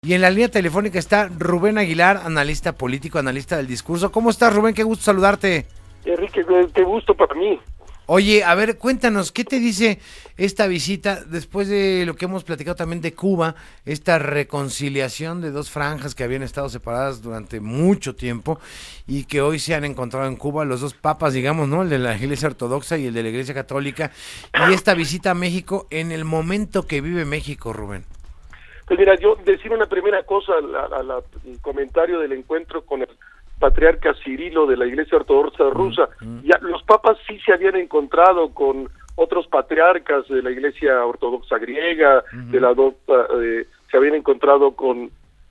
Y en la línea telefónica está Rubén Aguilar, analista político, analista del discurso. ¿Cómo estás, Rubén? Qué gusto saludarte. Enrique, qué gusto para mí. Oye, a ver, cuéntanos, ¿qué te dice esta visita después de lo que hemos platicado también de Cuba, esta reconciliación de dos franjas que habían estado separadas durante mucho tiempo y que hoy se han encontrado en Cuba, los dos papas, digamos, ¿no? El de la Iglesia Ortodoxa y el de la Iglesia Católica, y esta visita a México en el momento que vive México, Rubén? Pues mira, yo decir una primera cosa al comentario del encuentro con el patriarca Cirilo de la Iglesia Ortodoxa rusa. Ya los papas sí se habían encontrado con otros patriarcas de la Iglesia Ortodoxa griega, se habían encontrado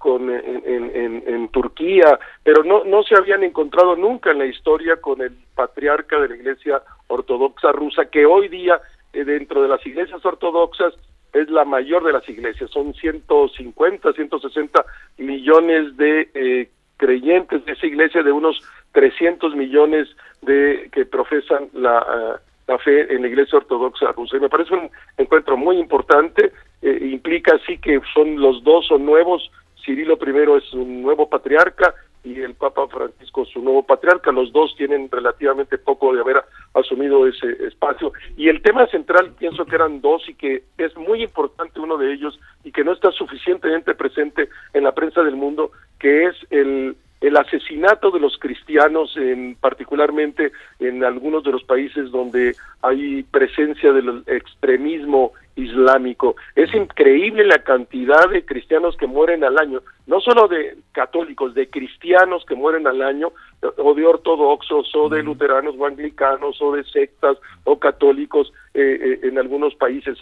en Turquía, pero no se habían encontrado nunca en la historia con el patriarca de la Iglesia Ortodoxa rusa, que hoy día dentro de las iglesias ortodoxas es la mayor de las iglesias. Son 150, 160 millones de creyentes de esa iglesia, de unos 300 millones que profesan la fe en la Iglesia Ortodoxa rusa. Y me parece un encuentro muy importante. Implica así que los dos son nuevos. Cirilo I es un nuevo patriarca y el Papa Francisco es su nuevo patriarca. Los dos tienen relativamente poco de haber asumido ese espacio. Y el tema central, pienso que eran dos y que es muy importante uno de ellos y que no está suficientemente presente en la prensa del mundo, que es el asesinato de los cristianos, particularmente en algunos de los países donde hay presencia del extremismo islámico. Es increíble la cantidad de cristianos que mueren al año, no solo de católicos, de cristianos que mueren al año, o de ortodoxos, o de luteranos, o anglicanos, o de sectas, o católicos, en algunos países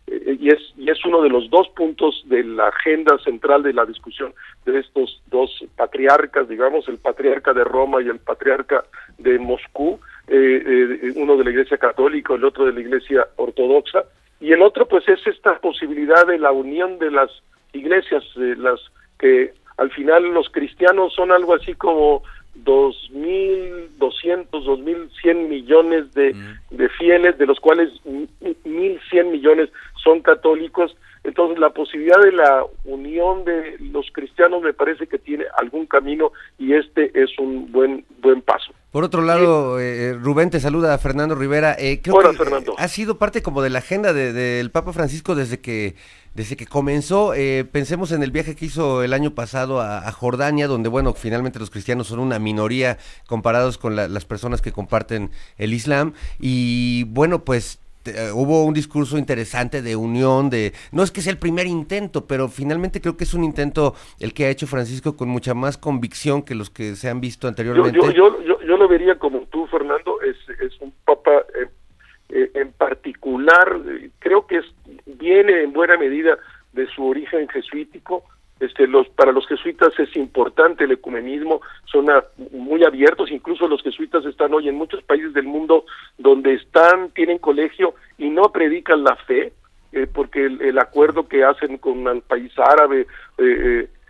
y es uno de los dos puntos de la agenda central de la discusión de estos dos patriarcas, digamos, el patriarca de Roma y el patriarca de Moscú, uno de la Iglesia Católica, el otro de la Iglesia Ortodoxa, y el otro pues es esta posibilidad de la unión de las iglesias, las que al final los cristianos son algo así como 2.200, 2.100 millones de fieles, de los cuales 1.100 millones son católicos. Entonces la posibilidad de la unión de los cristianos me parece que tiene algún camino y este es un buen paso. Por otro lado, Rubén, te saluda Fernando Rivera. Hola, Fernando. Ha sido parte como de la agenda del Papa Francisco desde que comenzó. Pensemos en el viaje que hizo el año pasado a Jordania, donde, bueno, finalmente los cristianos son una minoría comparados con las personas que comparten el Islam. Y, bueno, pues hubo un discurso interesante de unión, no es que sea el primer intento, pero finalmente creo que es un intento el que ha hecho Francisco con mucha más convicción que los que se han visto anteriormente. Yo lo vería como tú, Fernando, es un papa en particular, creo que viene en buena medida de su origen jesuítico. Para los jesuitas es importante el ecumenismo, son muy abiertos, incluso los jesuitas están hoy en muchos países del mundo donde tienen colegio y no predican la fe, porque el acuerdo que hacen con el país árabe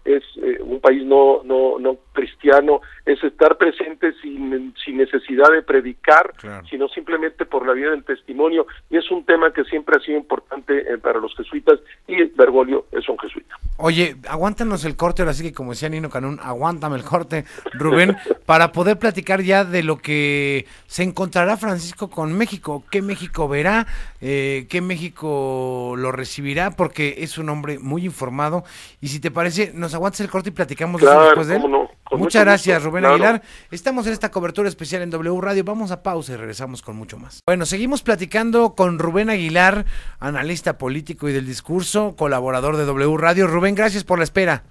es un país no cristiano, es estar presente sin necesidad de predicar, claro, sino simplemente por la vía del testimonio, y es un tema que siempre ha sido importante para los jesuitas, y Bergoglio es un jesuita. Oye, aguántanos el corte, ahora sí que como decía Nino Canún, aguántame el corte, Rubén, para poder platicar ya de lo que se encontrará Francisco con México, qué México verá, qué México lo recibirá, porque es un hombre muy informado, y si te parece, nos aguantas el corte y platicamos después de él. No, muchas gracias, Rubén Aguilar. Estamos en esta cobertura especial en W Radio. Vamos a pausa y regresamos con mucho más. Bueno, seguimos platicando con Rubén Aguilar, analista político y del discurso, colaborador de W Radio. Rubén, gracias por la espera.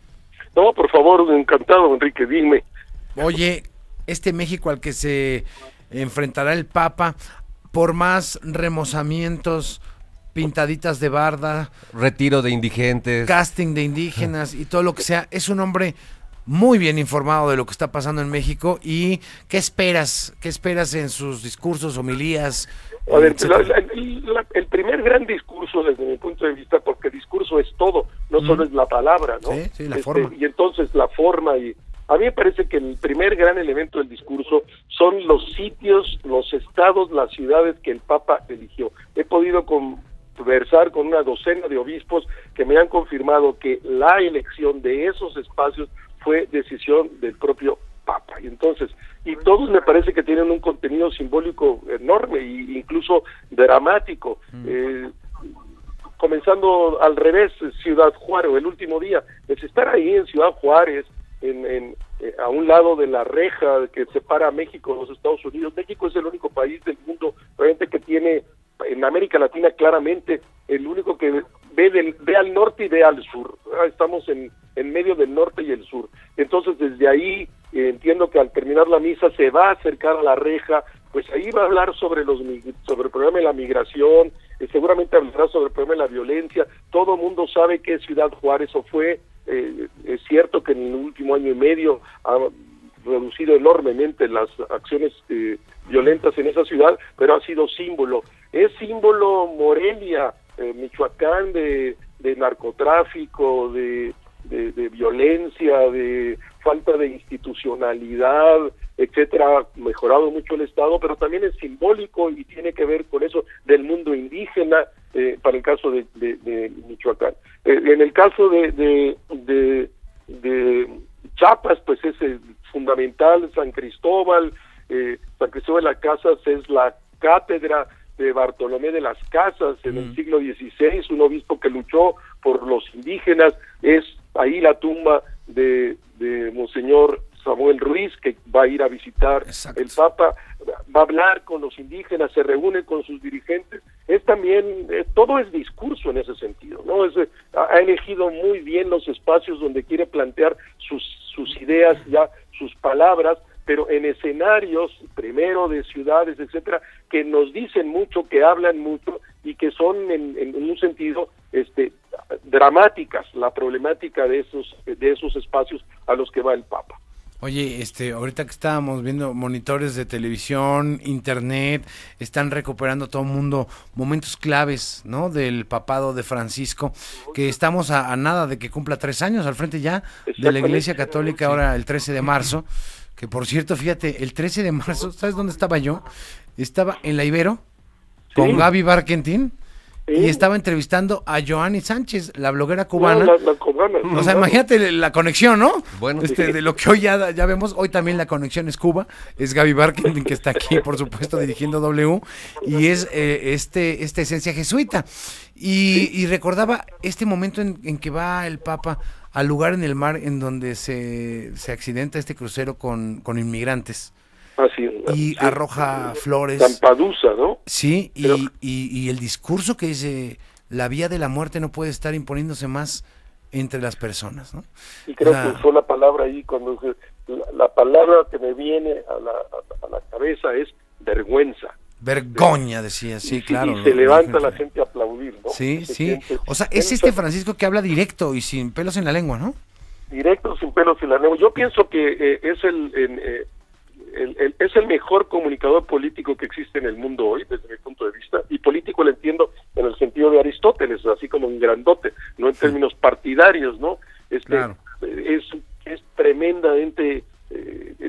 No, por favor, encantado, Enrique, dime. Oye, este México al que se enfrentará el Papa, por más remozamientos, pintaditas de barda, retiro de indigentes, casting de indígenas y todo lo que sea, es un hombre muy bien informado de lo que está pasando en México. ¿Y qué esperas en sus discursos, homilías? A ver, el primer gran discurso desde mi punto de vista, porque discurso es todo, no solo es la palabra, ¿no? Sí, la forma. Y entonces la forma, y a mí me parece que el primer gran elemento del discurso son los sitios, los estados, las ciudades que el Papa eligió. He podido conversar con una docena de obispos que me han confirmado que la elección de esos espacios fue decisión del propio Papa. Y entonces, y todos me parece que tienen un contenido simbólico enorme e incluso dramático. Comenzando al revés, Ciudad Juárez, el último día, es estar ahí en Ciudad Juárez, a un lado de la reja que separa a México de los Estados Unidos. México es el único país del mundo realmente que tiene, en América Latina claramente, el único que ve al norte y ve al sur. Estamos en medio del norte y el sur. Entonces, desde ahí, entiendo que al terminar la misa se va a acercar a la reja, pues ahí va a hablar sobre el problema de la migración, seguramente hablará sobre el problema de la violencia. Todo el mundo sabe que Ciudad Juárez es cierto que en el último año y medio ha reducido enormemente las acciones violentas en esa ciudad, pero ha sido símbolo. Es símbolo Morelia, Michoacán, de narcotráfico, de violencia, de falta de institucionalidad, etcétera. Ha mejorado mucho el Estado, pero también es simbólico y tiene que ver con eso del mundo indígena, para el caso de Michoacán. En el caso de Chiapas, pues es fundamental San Cristóbal. San Cristóbal de las Casas es la cátedra de Bartolomé de las Casas en el siglo XVI, un obispo que luchó por los indígenas. Es ahí la tumba de Monseñor Samuel Ruiz, que va a ir a visitar el Papa, va a hablar con los indígenas, se reúne con sus dirigentes. Es también, todo es discurso en ese sentido, ¿no? Ha elegido muy bien los espacios donde quiere plantear sus ideas, ya sus palabras, pero en escenarios, primero de ciudades, etcétera, que nos dicen mucho, que hablan mucho y que son en un sentido dramáticas, la problemática de esos espacios a los que va el Papa. Oye, ahorita que estábamos viendo monitores de televisión, internet, están recuperando todo el mundo momentos claves, ¿no? Del papado de Francisco, que estamos a nada de que cumpla 3 años al frente ya de la Iglesia Católica, ahora el 13 de marzo, que por cierto, fíjate, el 13 de marzo, ¿sabes dónde estaba yo? Estaba en la Ibero, con Gaby Barkentin, y estaba entrevistando a Joanny Sánchez, la bloguera cubana. La cubana. O sea, imagínate la conexión, ¿no? Bueno, de lo que hoy ya vemos, hoy también la conexión es Cuba, es Gaby Barkentin, que está aquí, por supuesto, dirigiendo W, y es esta esencia jesuita. Y recordaba este momento en que va el Papa al lugar en el mar en donde se accidenta este crucero con inmigrantes. Y arroja flores. Lampedusa, ¿no? Sí, y el discurso que dice, la vía de la muerte no puede estar imponiéndose más entre las personas, ¿no? Y creo que usó la palabra ahí, cuando la palabra que me viene a la cabeza es vergüenza. Vergoña, decía, sí, claro. Y se levanta la gente a aplaudir, ¿no? Sí. O sea, es Francisco que habla directo y sin pelos en la lengua, ¿no? Directo, sin pelos en la lengua. Yo pienso que es el mejor comunicador político que existe en el mundo hoy, desde mi punto de vista, y político lo entiendo en el sentido de Aristóteles, así como un grandote, no en términos partidarios, ¿no? Claro. Es tremendamente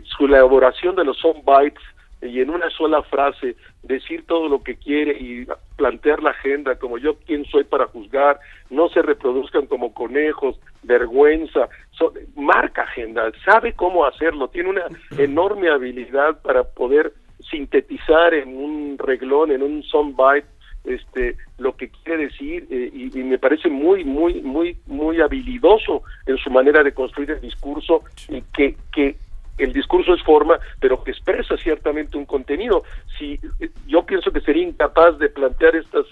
su elaboración de los soundbites, y en una sola frase decir todo lo que quiere y plantear la agenda como yo quién soy para juzgar, no se reproduzcan como conejos, vergüenza, marca agenda, sabe cómo hacerlo, tiene una enorme habilidad para poder sintetizar en un reglón, en un soundbite, lo que quiere decir, y me parece muy habilidoso en su manera de construir el discurso, y que el discurso es forma, pero que expresa ciertamente un contenido. Si yo pienso que sería incapaz de plantear estas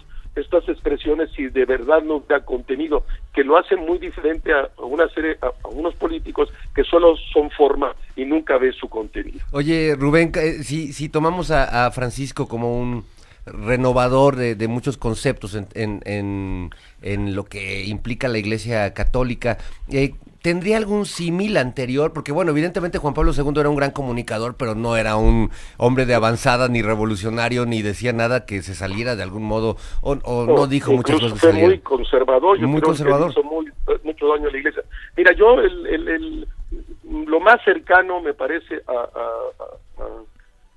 expresiones si de verdad no da contenido, que lo hacen muy diferente a unos políticos que solo son forma y nunca ves su contenido. Oye, Rubén, si tomamos a Francisco como un renovador de muchos conceptos en lo que implica la Iglesia Católica, ¿tendría algún símil anterior? Porque bueno, evidentemente Juan Pablo II era un gran comunicador, pero no era un hombre de avanzada, ni revolucionario, ni decía nada que se saliera de algún modo, o no dijo muchas cosas que salieran. Fue muy conservador, muy conservador. Que hizo mucho daño a la Iglesia. Mira, yo lo más cercano me parece a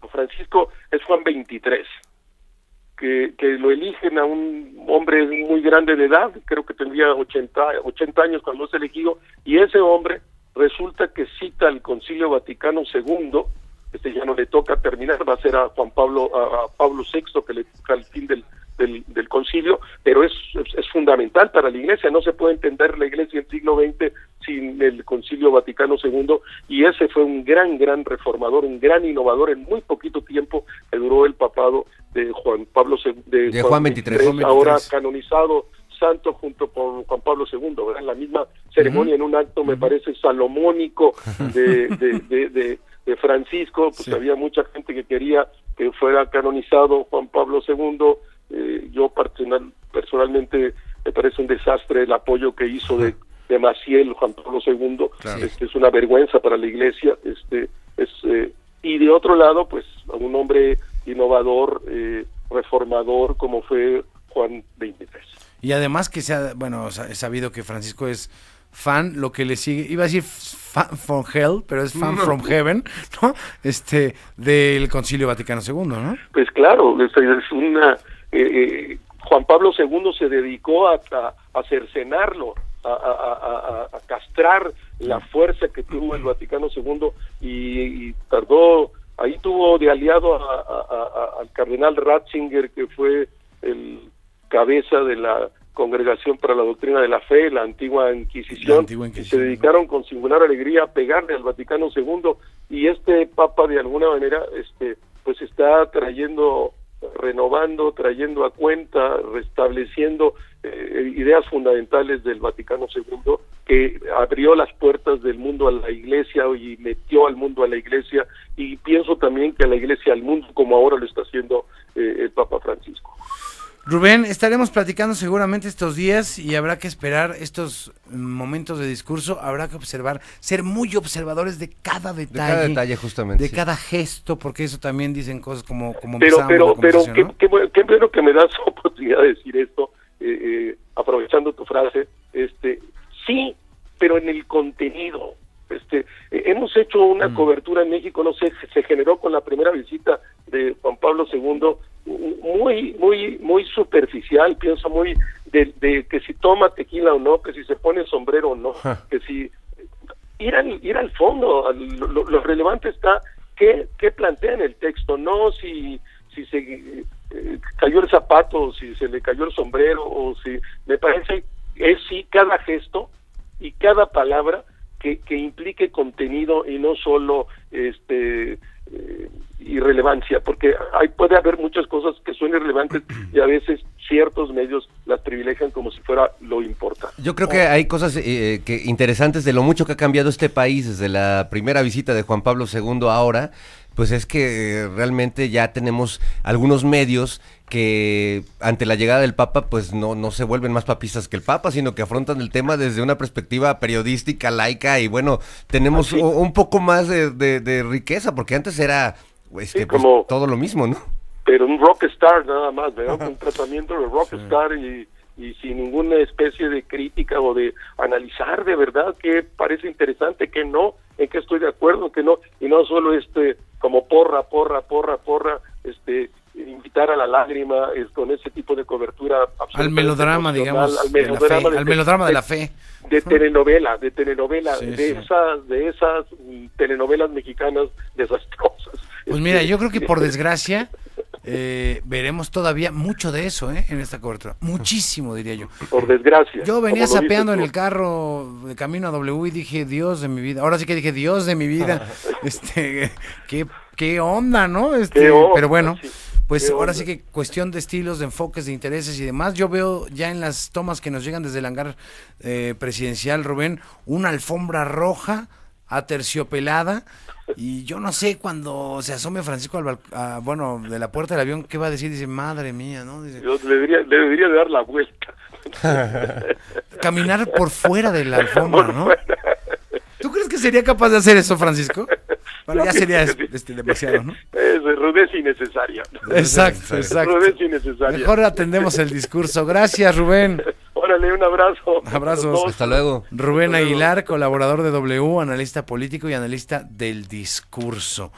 Francisco es Juan 23, que lo eligen a un hombre muy grande de edad, creo que tendría 80 años cuando es elegido, y ese hombre resulta que cita al Concilio Vaticano II, ya no le toca terminar, va a ser a Pablo VI, que le toca al fin del concilio, pero es fundamental para la Iglesia. No se puede entender la Iglesia del siglo XX sin el Concilio Vaticano II, y ese fue un gran reformador, un gran innovador en muy poquito tiempo que duró el papado de Juan Pablo de Juan XXIII, ahora canonizado santo junto con Juan Pablo II, ¿verdad? En la misma ceremonia, en un acto me parece salomónico de Francisco, pues había mucha gente que quería que fuera canonizado Juan Pablo II. Yo personalmente me parece un desastre el apoyo que hizo de Maciel Juan Pablo II. Claro. Es una vergüenza para la Iglesia. Y de otro lado, pues un hombre innovador, reformador, como fue Juan XXIII. Y además que he sabido que Francisco es fan, lo que le sigue, iba a decir fan from hell, pero es fan from heaven, ¿no? Del Concilio Vaticano II, ¿no? Pues claro, es una Juan Pablo II se dedicó a cercenarlo, a castrar la fuerza que tuvo el Vaticano II, y tardó, ahí tuvo de aliado al cardenal Ratzinger, que fue el cabeza de la Congregación para la Doctrina de la Fe, la antigua Inquisición, y se dedicaron con singular alegría a pegarle al Vaticano II, y este Papa de alguna manera pues está renovando, trayendo a cuenta, restableciendo ideas fundamentales del Vaticano II, que abrió las puertas del mundo a la Iglesia y metió al mundo a la Iglesia, y pienso también que a la Iglesia al mundo, como ahora lo está haciendo el Papa Francisco. Rubén, estaremos platicando seguramente estos días, y habrá que esperar estos momentos de discurso, habrá que observar, ser muy observadores de cada detalle. De cada detalle, justamente. De cada gesto, porque eso también dicen cosas como pero ¿no? qué bueno que me das oportunidad de decir esto, aprovechando tu frase, sí, pero en el contenido. Hemos hecho una cobertura en México, no sé, se generó con la primera visita de Juan Pablo II, muy superficial, pienso muy de que si toma tequila o no, que si se pone sombrero o no, que si ir al fondo, lo relevante está qué plantea en el texto, no si se cayó el zapato, si se le cayó el sombrero, o si me parece es sí cada gesto y cada palabra que implique contenido y no solo irrelevancia, porque puede haber muchas cosas que son irrelevantes y a veces ciertos medios las privilegian como si fuera lo importante. Yo creo que hay cosas interesantes de lo mucho que ha cambiado este país desde la primera visita de Juan Pablo II ahora. Pues es que realmente ya tenemos algunos medios que ante la llegada del Papa pues no se vuelven más papistas que el Papa, sino que afrontan el tema desde una perspectiva periodística, laica, y bueno, tenemos un poco más de riqueza, porque antes era pues, como todo lo mismo, ¿no? Pero un rockstar nada más, ¿verdad? Un tratamiento de rockstar y sin ninguna especie de crítica o de analizar de verdad qué parece interesante, qué no, en qué estoy de acuerdo, qué no, y no solo como porra, invitar a la lágrima con ese tipo de cobertura al melodrama, digamos, al melodrama de la fe, de telenovela, de sí. esas telenovelas mexicanas desastrosas. Pues mira, yo creo que por desgracia veremos todavía mucho de eso en esta cobertura, muchísimo, diría yo. Por desgracia. Yo venía sapeando en el carro de camino a W y dije, Dios de mi vida, ahora sí que dije, Dios de mi vida, qué onda, ¿no? Qué onda, pero bueno, sí. pues ahora sí que cuestión de estilos, de enfoques, de intereses y demás. Yo veo ya en las tomas que nos llegan desde el hangar presidencial, Rubén, una alfombra roja aterciopelada, y yo no sé, cuando se asome Francisco de la puerta del avión, ¿qué va a decir? Dice, madre mía, ¿no? Dice, yo le debería de dar la vuelta. Caminar por fuera de la alfombra, ¿no? ¿Tú crees que sería capaz de hacer eso, Francisco? Bueno, ya sería demasiado, ¿no? Es rudez innecesaria. Exacto. Rudez innecesaria. Mejor atendemos el discurso. Gracias, Rubén. Órale, un abrazo. Abrazos. Hasta luego. Rubén Aguilar, colaborador de W, analista político y analista del discurso.